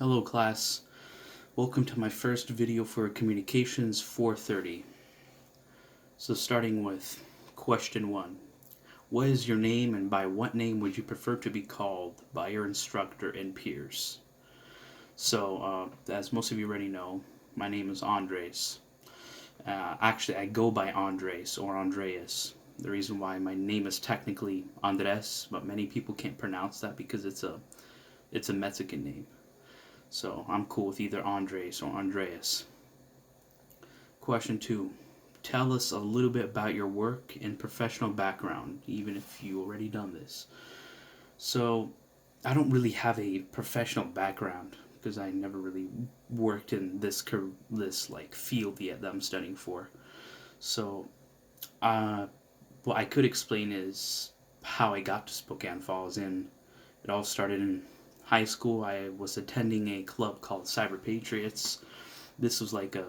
Hello class, welcome to my first video for Communications 430. So starting with question 1. What is your name and by what name would you prefer to be called by your instructor and peers? So as most of you already know, my name is Andres. Actually I go by Andres or Andreas. The reason why my name is technically Andres, but many people can't pronounce that because it's a Mexican name. So I'm cool with either Andres or Andreas. Question 2. Tell us a little bit about your work and professional background, even if you already done this. So I don't really have a professional background because I never really worked in this field yet that I'm studying for. So what I could explain is how I got to Spokane Falls, and it all started in high school. I was attending a club called Cyber Patriots. This was like a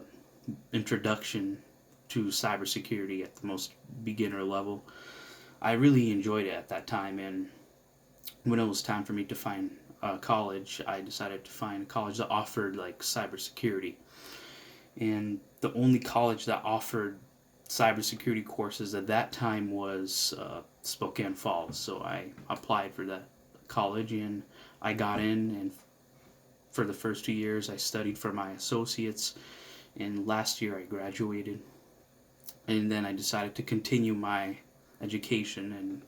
introduction to cybersecurity at the most beginner level. I really enjoyed it at that time, and when it was time for me to find college, I decided to find a college that offered like cybersecurity. And the only college that offered cybersecurity courses at that time was Spokane Falls. So I applied for that college and I got in, and for the first 2 years I studied for my associates, and last year I graduated, and then I decided to continue my education, and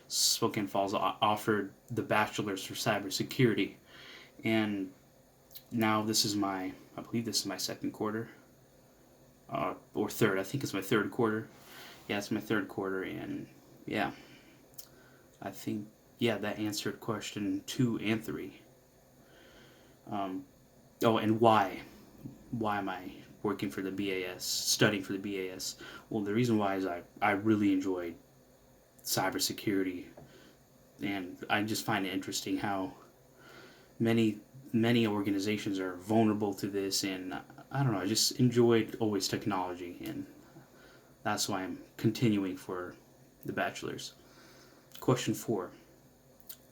Spokane Falls offered the bachelor's for cybersecurity, and now I believe this is my second quarter, or third. I think it's my third quarter. Yeah, it's my third quarter, and yeah, I think that answered question 2 and 3. And why? Why am I working for the BAS, studying for the BAS? Well, the reason why is I really enjoyed cybersecurity, and I just find it interesting how many organizations are vulnerable to this, and I don't know, I just enjoyed always technology, and that's why I'm continuing for the bachelor's. Question 4.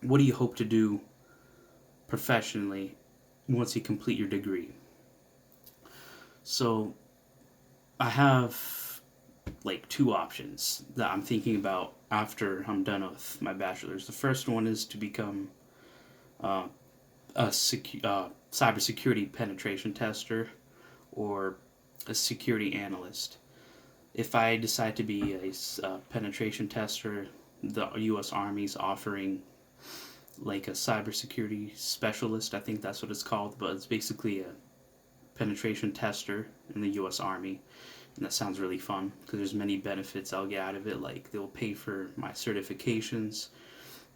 What do you hope to do professionally once you complete your degree? So I have like 2 options that I'm thinking about after I'm done with my bachelor's. The first one is to become a cybersecurity penetration tester or a security analyst. If I decide to be a penetration tester, the U.S. Army's offering like a cybersecurity specialist. I think that's what it's called, but it's basically a penetration tester in the U.S. Army, and that sounds really fun because there's many benefits I'll get out of it. Like they'll pay for my certifications,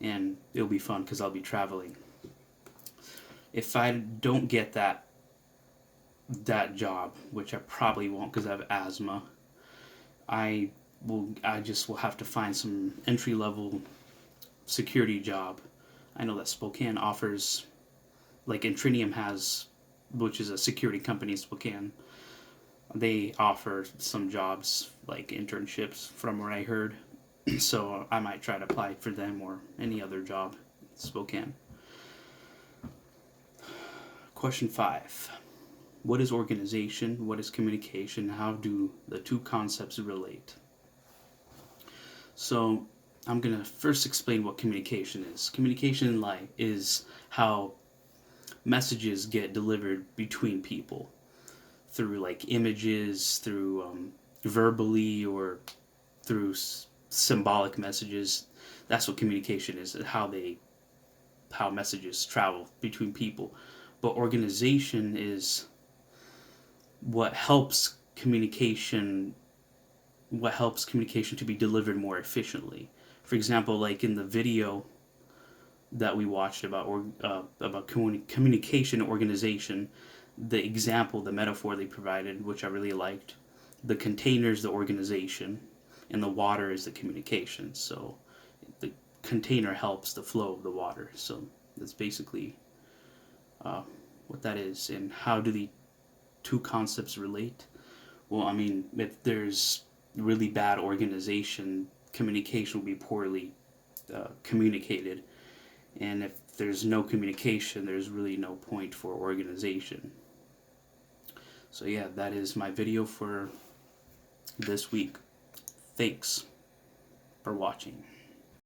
and it'll be fun because I'll be traveling. If I don't get that job, which I probably won't because I have asthma, I just will have to find some entry level security job. I know that Spokane offers, like Intrinium has, which is a security company in Spokane. They offer some jobs, like internships, from what I heard. So I might try to apply for them or any other job in Spokane. Question 5. What is organization? What is communication? How do the 2 concepts relate? So I'm going to first explain what communication is. Communication is how messages get delivered between people through like images, through verbally, or through symbolic messages. That's what communication is, how messages travel between people. But organization is what helps communication to be delivered more efficiently. For example, like in the video that we watched about communication organization, the example, the metaphor they provided, which I really liked, the container is the organization, and the water is the communication. So the container helps the flow of the water. So that's basically what that is. And how do the 2 concepts relate? Well, I mean, if there's really bad organization, communication will be poorly communicated. And if there's no communication, there's really no point for organization. So yeah, that is my video for this week. Thanks for watching.